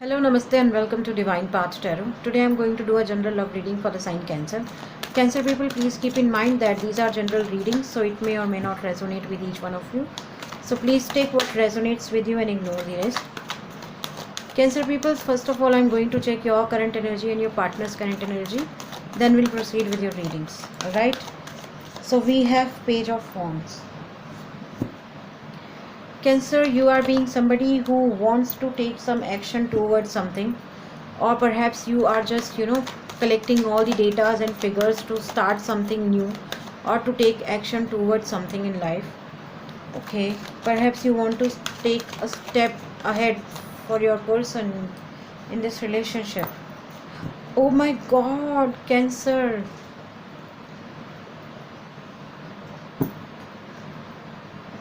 Hello, Namaste, and welcome to Divine Path Tarot. Today I am going to do a general love reading for the sign Cancer. Cancer people, please keep in mind that these are general readings, so it may or may not resonate with each one of you. So please take what resonates with you and ignore the rest. Cancer people, first of all, I am going to check your current energy and your partner's current energy. Then we'll proceed with your readings. Alright? So we have Page of Wands. Cancer, you are being somebody who wants to take some action towards something, or perhaps you are just collecting all the data and figures to start something new or to take action towards something in life. Okay, perhaps you want to take a step ahead for your person in this relationship. Oh my god, Cancer.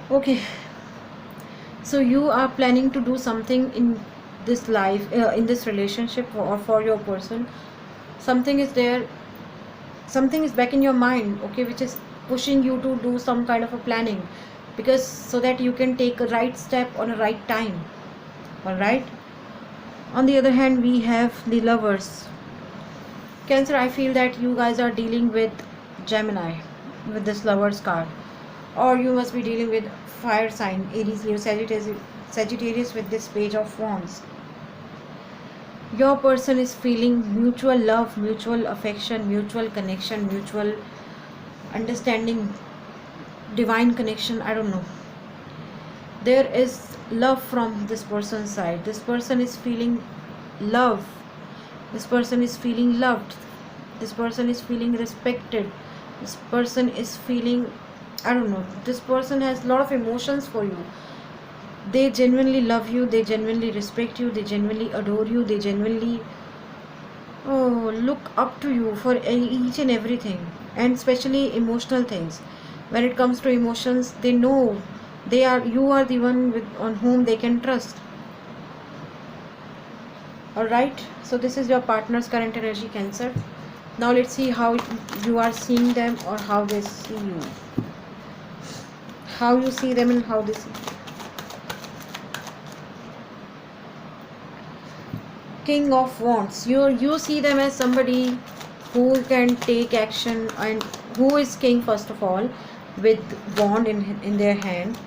Okay, so you are planning to do something in this life, in this relationship, or for your person. Something is there, something is back in your mind, okay, which is pushing you to do some kind of a planning, because so that you can take a right step on a right time. All right. On the other hand, we have the Lovers. Cancer, I feel that you guys are dealing with Gemini with this Lovers card, or you must be dealing with fire sign Aries, Leo, Sagittarius with this Page of Wands. Your person is feeling mutual love, mutual affection, mutual connection, mutual understanding, divine connection. I don't know. There is love from this person's side. This person is feeling love. This person is feeling loved. This person is feeling respected. This person is feeling, I don't know, this person has a lot of emotions for you. They genuinely love you, they genuinely respect you, they genuinely adore you, they genuinely look up to you for each and everything, and especially emotional things. When it comes to emotions, they know you are the one on whom they can trust. Alright, so this is your partner's current energy, Cancer. Now let's see how you are seeing them, or how they see you. How you see them and how they see you. King of Wands. You see them as somebody who can take action, and who is king first of all, with wand in their hand.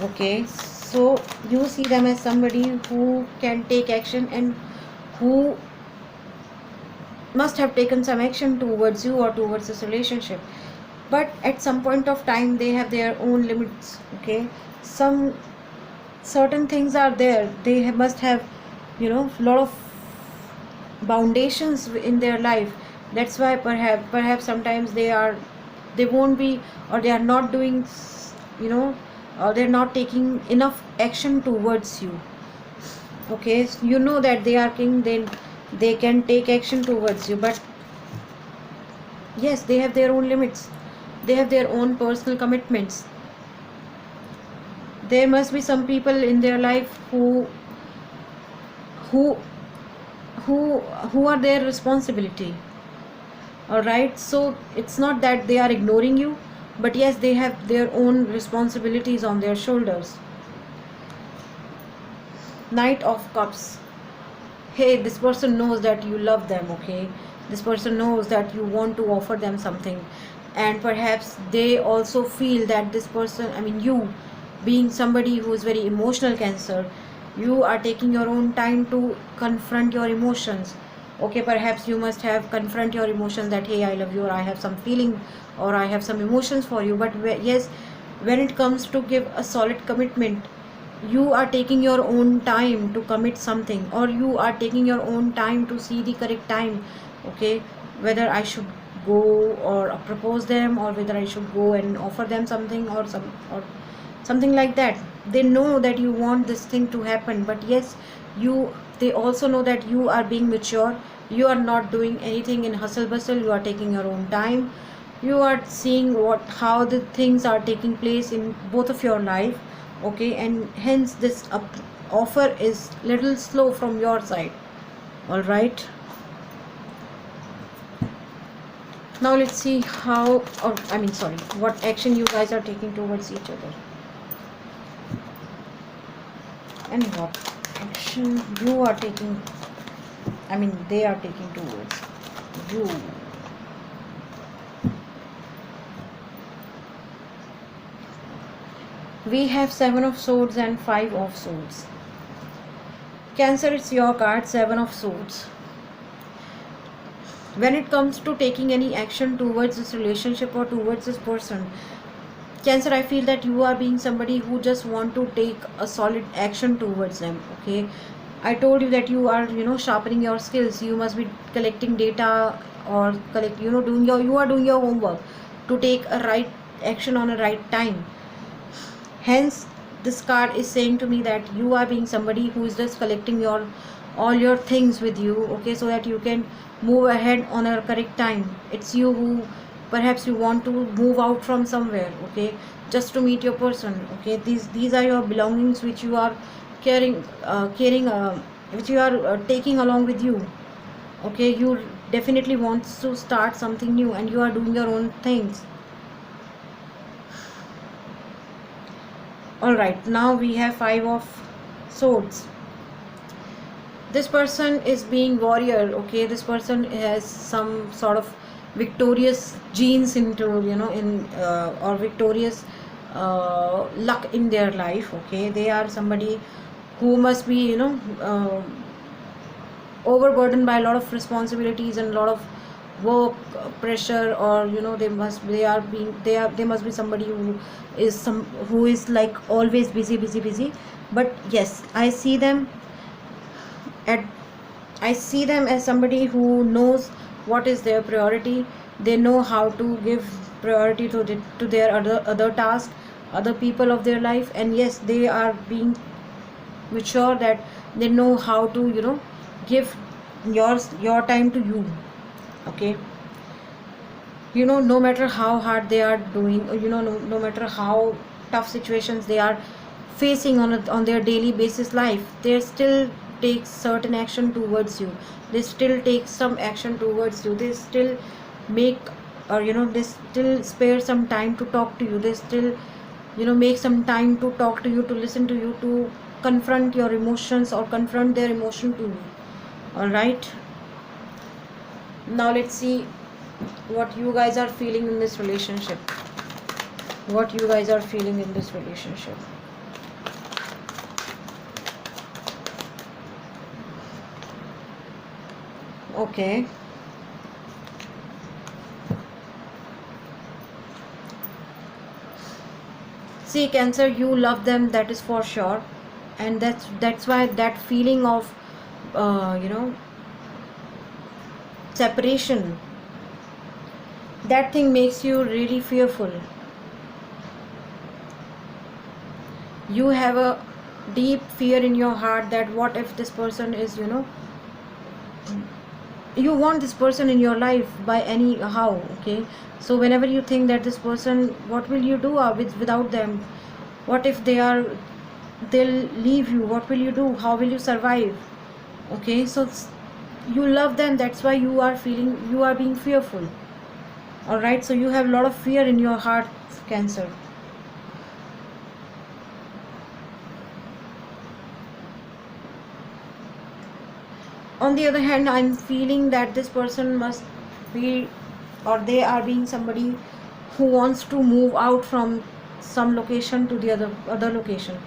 Okay, so you see them as somebody who can take action and who must have taken some action towards you or towards this relationship, but at some point of time they have their own limits. Okay, some certain things are there, they must have lot of foundations in their life. That's why perhaps sometimes they won't be, or they are not doing, they're not taking enough action towards you. Okay, so you know that they are king, then they can take action towards you, but yes, they have their own limits, they have their own personal commitments. There must be some people in their life who are their responsibility. All right, so it's not that they are ignoring you, but yes, they have their own responsibilities on their shoulders. Knight of Cups. Hey, this person knows that you love them. Okay, this person knows that you want to offer them something, and perhaps they also feel that this person, I mean you, being somebody who is very emotional, Cancer, you are taking your own time to confront your emotions. Okay, perhaps you must have confront your emotions that, hey, I love you, or I have some feeling, or I have some emotions for you, but yes, when it comes to give a solid commitment, you are taking your own time to commit something, or you are taking your own time to see the correct time. Okay, whether I should go or propose them, or whether I should go and offer them something, or something like that. They know that you want this thing to happen, but yes, they also know that you are being mature. You are not doing anything in hustle bustle, you are taking your own time. You are seeing how the things are taking place in both of your life. Okay, and hence this offer is little slow from your side. All right, now let's see what action you guys are taking towards each other, and what action action you are taking, I mean they are taking towards you. We have 7 of Swords and 5 of Swords. Cancer, it's your card, 7 of Swords. When it comes to taking any action towards this relationship or towards this person, Cancer, I feel that you are being somebody who just want to take a solid action towards them. Okay, I told you that you are, sharpening your skills. You must be collecting data, or doing you are doing your homework to take a right action on a right time. Hence, this card is saying to me that you are being somebody who is just collecting all your things with you, okay, so that you can move ahead on a correct time. It's you who perhaps you want to move out from somewhere, okay, just to meet your person. Okay, these are your belongings which you are carrying, which you are taking along with you. Okay, you definitely want to start something new and you are doing your own things. Alright, now we have 5 of Swords. This person is being warrior, okay. This person has some sort of victorious genes into, or victorious luck in their life, okay. They are somebody who must be, overburdened by a lot of responsibilities and a lot of work pressure, or they must be somebody who is like always busy. But yes, I see them as somebody who knows what is their priority. They know how to give priority to their other tasks, other people of their life, and yes, they are being mature that they know how to give your time to you, okay. No matter how hard they are doing, or no matter how tough situations they are facing on their daily basis life, they still take certain action towards you. They still take some action towards you. They still make, or they still spare some time to talk to you. They still make some time to talk to you, to listen to you, to confront your emotions or confront their emotion to you. All right, now let's see what you guys are feeling in this relationship. Okay, see, Cancer, you love them, that is for sure, and that's why that feeling of separation, that thing makes you really fearful. You have a deep fear in your heart that what if this person is, you want this person in your life by any how, okay. So whenever you think that this person, what will you do without them? What if they'll leave you? What will you do? How will you survive? Okay, so you love them, that's why you are being fearful. All right, so you have a lot of fear in your heart, Cancer. On the other hand, I'm feeling that this person must be, or they are being somebody who wants to move out from some location to the other location.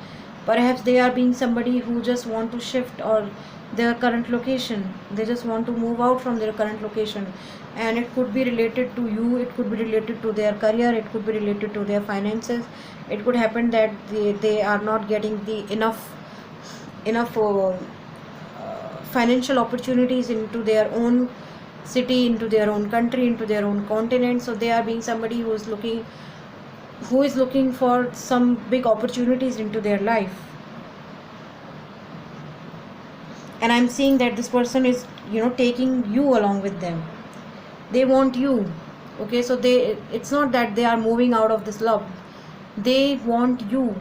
Perhaps they are being somebody who just want to shift or their current location. They just want to move out from their current location, and it could be related to you, it could be related to their career, it could be related to their finances. It could happen that they are not getting the enough financial opportunities into their own city, into their own country, into their own continent. So they are being somebody who is looking for some big opportunities into their life. And I'm seeing that this person is taking you along with them. They want you, okay. So it's not that they are moving out of this love. They want you.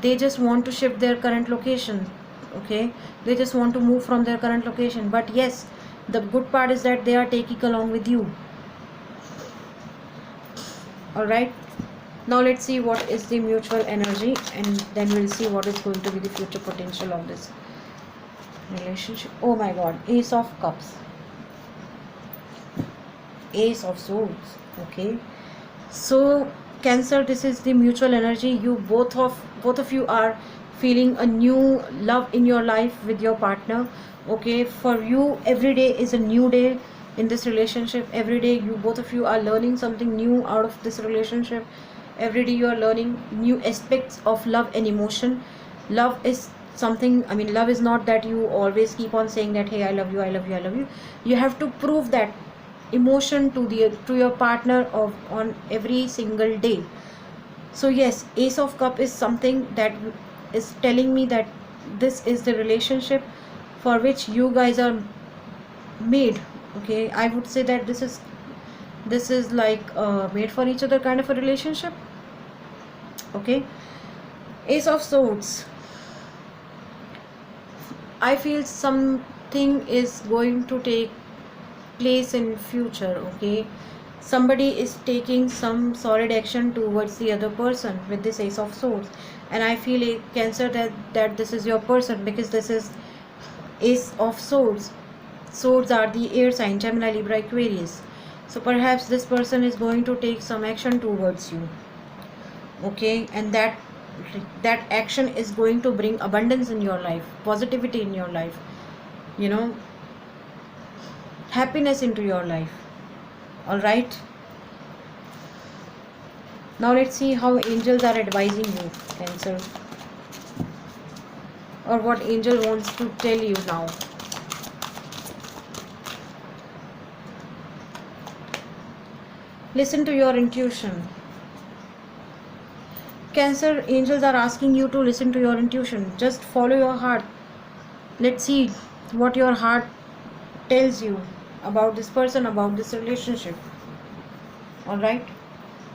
They just want to shift their current location, okay. They just want to move from their current location. But yes, the good part is that they are taking along with you. All right, now let's see what is the mutual energy, and then we'll see what is going to be the future potential of this. relationship. Oh my god, Ace of Cups, Ace of Swords. Okay, so Cancer, this is the mutual energy. You both of you are feeling a new love in your life with your partner. Okay, for you every day is a new day in this relationship. Every day you both of you are learning something new out of this relationship. Every day you are learning new aspects of love and emotion. Love is something, I mean, love is not that you always keep on saying that, hey, I love you, I love you, I love you. You have to prove that emotion to your partner of on every single day. So yes, Ace of Cup is something that is telling me that this is the relationship for which you guys are made. Okay, I would say that this is like made for each other kind of a relationship. Okay, Ace of Swords, I feel something is going to take place in future. Okay, somebody is taking some solid action towards the other person with this Ace of Swords, and I feel a Cancer that this is your person, because this is Ace of Swords. Swords are the air sign, Gemini, Libra, Aquarius. So perhaps this person is going to take some action towards you. Okay, and that action is going to bring abundance in your life, positivity in your life, you know, happiness into your life. All right, now let's see how angels are advising you, Cancer, or what angel wants to tell you now. Listen to your intuition. Cancer, angels are asking you to listen to your intuition. Just follow your heart. Let's see what your heart tells you about this person, about this relationship. All right.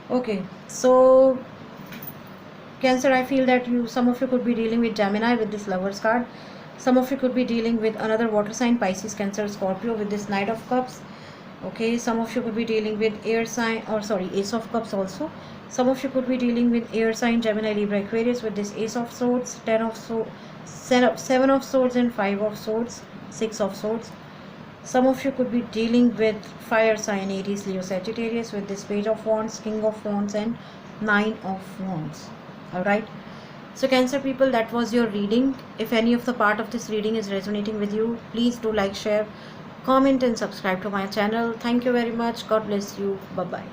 Okay. So Cancer, I feel that some of you could be dealing with Gemini with this Lovers card. Some of you could be dealing with another water sign, Pisces, Cancer, Scorpio with this Knight of Cups. Okay, some of you could be dealing with air sign, or sorry, Ace of Cups also. Some of you could be dealing with air sign, Gemini, Libra, Aquarius with this Ace of Swords, 10 of Swords, 7 of Swords and 5 of Swords, 6 of Swords. Some of you could be dealing with fire sign, Aries, Leo, Sagittarius with this Page of Wands, King of Wands and 9 of Wands. Alright. So Cancer people, that was your reading. If any of the part of this reading is resonating with you, please do like, share, comment and subscribe to my channel. Thank you very much. God bless you. Bye bye.